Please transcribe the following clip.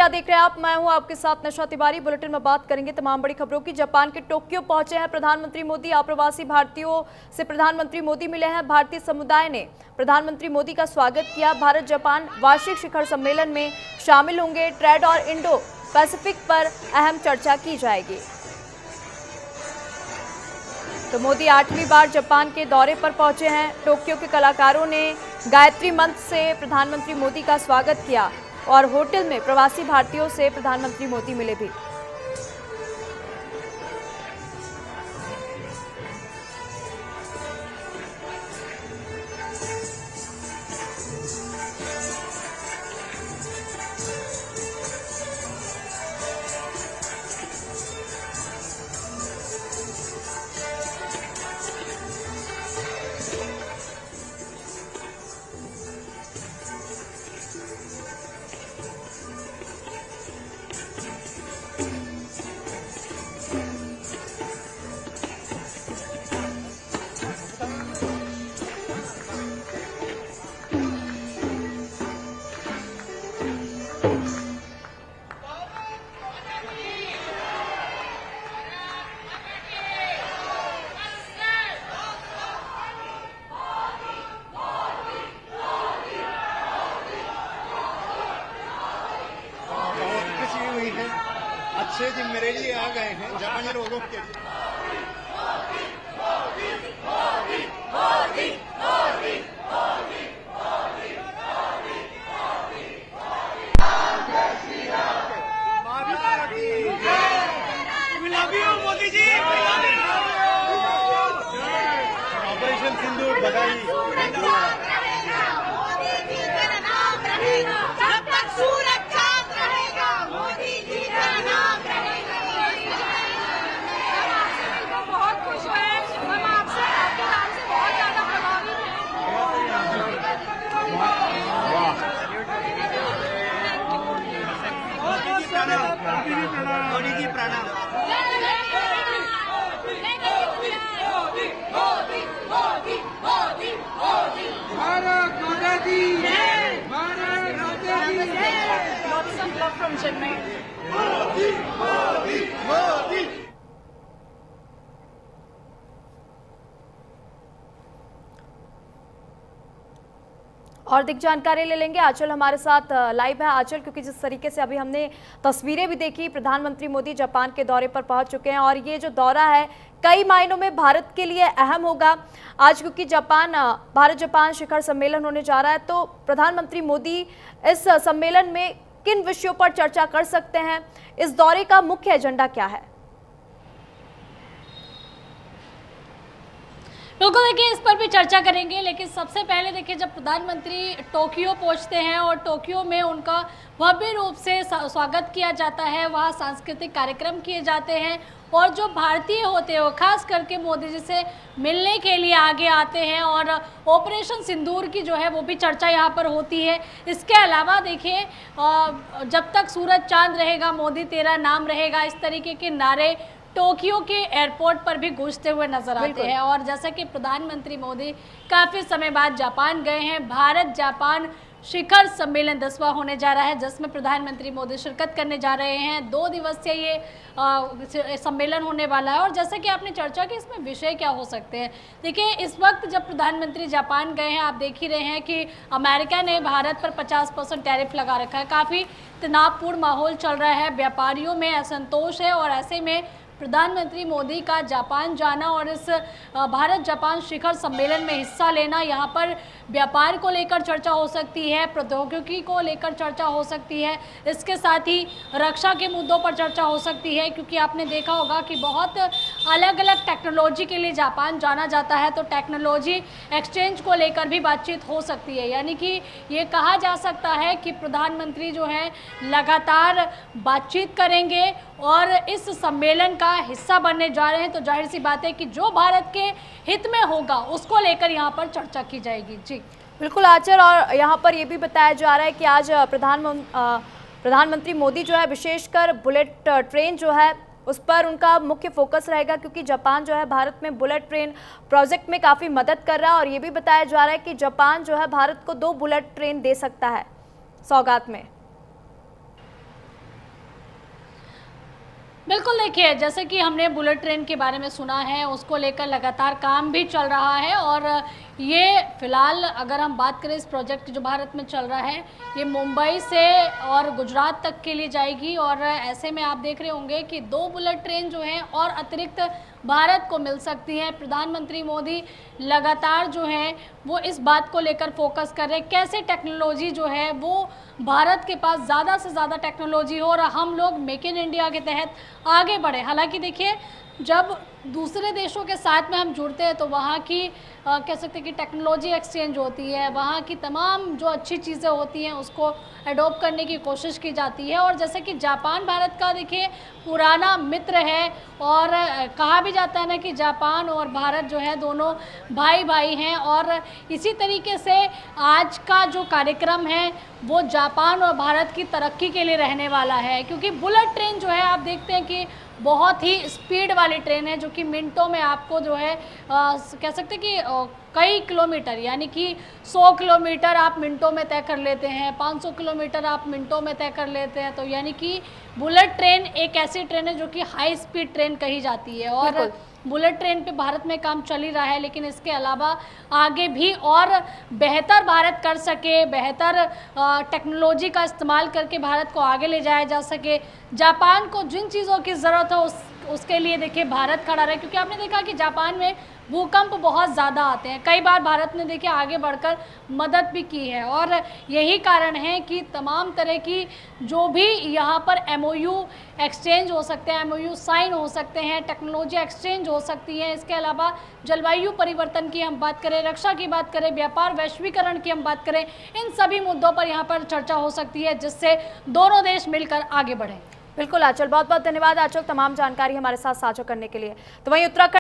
क्या देख रहे हैं आप। मैं हूं आपके साथ नशा तिवारी। बुलेटिन में बात करेंगे तमाम बड़ी खबरों की। जापान के टोक्यो पहुंचे हैं प्रधानमंत्री मोदी। अप्रवासी भारतीयों से प्रधानमंत्री मोदी मिले हैं। भारतीय समुदाय ने प्रधानमंत्री मोदी का स्वागत किया। भारत जापान वार्षिक शिखर सम्मेलन में शामिल होंगे। ट्रेड और इंडो पैसिफिक पर अहम चर्चा की जाएगी। तो मोदी 8वीं बार जापान के दौरे पर पहुंचे हैं। टोक्यो के कलाकारों ने गायत्री मंत्र से प्रधानमंत्री मोदी का स्वागत किया और होटल में प्रवासी भारतीयों से प्रधानमंत्री मोदी मिले भी। अच्छे दिन मेरे लिए आ गए हैं जापानी लोगों के लिए। मोदी जी ऑपरेशन सिंदूर बधाई। मोदी जी प्रणाम। भारत माता दी जय। भारत माता दी जय। Lots of love from Chennai. Modi Modi Modi. और अधिक जानकारी ले लेंगे। आंचल हमारे साथ लाइव है। आंचल, क्योंकि जिस तरीके से अभी हमने तस्वीरें भी देखी, प्रधानमंत्री मोदी जापान के दौरे पर पहुंच चुके हैं और ये जो दौरा है कई मायनों में भारत के लिए अहम होगा आज, क्योंकि भारत जापान शिखर सम्मेलन होने जा रहा है। तो प्रधानमंत्री मोदी इस सम्मेलन में किन विषयों पर चर्चा कर सकते हैं? इस दौरे का मुख्य एजेंडा क्या है? बिल्कुल, देखिए इस पर भी चर्चा करेंगे, लेकिन सबसे पहले देखिए जब प्रधानमंत्री टोक्यो पहुंचते हैं और टोक्यो में उनका भव्य रूप से स्वागत किया जाता है, वहाँ सांस्कृतिक कार्यक्रम किए जाते हैं और जो भारतीय होते हैं वो खास करके मोदी जी से मिलने के लिए आगे आते हैं और ऑपरेशन सिंदूर की जो है वो भी चर्चा यहाँ पर होती है। इसके अलावा देखिए जब तक सूरज चांद रहेगा मोदी तेरा नाम रहेगा, इस तरीके के नारे टोक्यो के एयरपोर्ट पर भी गूंजते हुए नजर आते हैं। और जैसा कि प्रधानमंत्री मोदी काफ़ी समय बाद जापान गए हैं, भारत जापान शिखर सम्मेलन 10वां होने जा रहा है जिसमें प्रधानमंत्री मोदी शिरकत करने जा रहे हैं। 2 दिवसीय ये सम्मेलन होने वाला है। और जैसा कि आपने चर्चा की इसमें विषय क्या हो सकते हैं, देखिए इस वक्त जब प्रधानमंत्री जापान गए हैं, आप देख ही रहे हैं कि अमेरिका ने भारत पर 50% टैरिफ लगा रखा है। काफ़ी तनावपूर्ण माहौल चल रहा है, व्यापारियों में असंतोष है और ऐसे में प्रधानमंत्री मोदी का जापान जाना और इस भारत जापान शिखर सम्मेलन में हिस्सा लेना, यहाँ पर व्यापार को लेकर चर्चा हो सकती है, प्रौद्योगिकी को लेकर चर्चा हो सकती है, इसके साथ ही रक्षा के मुद्दों पर चर्चा हो सकती है, क्योंकि आपने देखा होगा कि बहुत अलग अलग टेक्नोलॉजी के लिए जापान जाना जाता है, तो टेक्नोलॉजी एक्सचेंज को लेकर भी बातचीत हो सकती है। यानी कि ये कहा जा सकता है कि प्रधानमंत्री जो है लगातार बातचीत करेंगे और इस सम्मेलन का हिस्सा बनने जा रहे हैं। तो जाहिर सी बात है कि जो भारत के हित में होगा उसको लेकर यहाँ पर चर्चा की जाएगी। जी बिल्कुल आचर, और यहाँ पर यह भी बताया जा रहा है कि आज प्रधानमंत्री मोदी जो है विशेषकर बुलेट ट्रेन जो है उस पर उनका मुख्य फोकस रहेगा, क्योंकि जापान जो है भारत में बुलेट ट्रेन प्रोजेक्ट में काफ़ी मदद कर रहा है। और ये भी बताया जा रहा है कि जापान जो है भारत को 2 बुलेट ट्रेन दे सकता है सौगात में। बिल्कुल, देखिए जैसे कि हमने बुलेट ट्रेन के बारे में सुना है, उसको लेकर लगातार काम भी चल रहा है और ये फिलहाल अगर हम बात करें इस प्रोजेक्ट की जो भारत में चल रहा है, ये मुंबई से और गुजरात तक के लिए जाएगी और ऐसे में आप देख रहे होंगे कि 2 बुलेट ट्रेन जो हैं और अतिरिक्त भारत को मिल सकती हैं। प्रधानमंत्री मोदी लगातार जो हैं वो इस बात को लेकर फोकस कर रहे हैं, कैसे टेक्नोलॉजी जो है वो भारत के पास ज़्यादा से ज़्यादा टेक्नोलॉजी हो और हम लोग मेक इन इंडिया के तहत आगे बढ़े। हालांकि देखिए, जब दूसरे देशों के साथ में हम जुड़ते हैं तो वहाँ की कह सकते हैं कि टेक्नोलॉजी एक्सचेंज होती है, वहाँ की तमाम जो अच्छी चीज़ें होती हैं उसको अडॉप्ट करने की कोशिश की जाती है। और जैसे कि जापान भारत का देखिए पुराना मित्र है और कहा भी जाता है ना कि जापान और भारत जो है दोनों भाई भाई हैं और इसी तरीके से आज का जो कार्यक्रम है वो जापान और भारत की तरक्की के लिए रहने वाला है, क्योंकि बुलेट ट्रेन जो है आप देखते हैं कि बहुत ही स्पीड वाली ट्रेन है जो कि मिनटों में आपको जो है कह सकते हैं कि कई किलोमीटर यानी कि 100 किलोमीटर आप मिनटों में तय कर लेते हैं, 500 किलोमीटर आप मिनटों में तय कर लेते हैं। तो यानी कि बुलेट ट्रेन एक ऐसी ट्रेन है जो कि हाई स्पीड ट्रेन कही जाती है और बुलेट ट्रेन पे भारत में काम चल ही रहा है, लेकिन इसके अलावा आगे भी और बेहतर भारत कर सके, बेहतर टेक्नोलॉजी का इस्तेमाल करके भारत को आगे ले जाया जा सके। जापान को जिन चीज़ों की ज़रूरत है उसके लिए देखिए भारत खड़ा रहे, क्योंकि आपने देखा कि जापान में भूकंप बहुत ज़्यादा आते हैं। कई बार भारत ने देखिए आगे बढ़कर मदद भी की है और यही कारण है कि तमाम तरह की जो भी यहाँ पर MOU एक्सचेंज हो सकते हैं, MOU साइन हो सकते हैं, टेक्नोलॉजी एक्सचेंज हो सकती है। इसके अलावा जलवायु परिवर्तन की हम बात करें, रक्षा की बात करें, व्यापार वैश्वीकरण की हम बात करें, इन सभी मुद्दों पर यहाँ पर चर्चा हो सकती है जिससे दोनों देश मिलकर आगे बढ़ें। बिल्कुल आंचल, बहुत बहुत धन्यवाद आंचल तमाम जानकारी हमारे साथ साझा करने के लिए। तो वहीं उत्तराखंड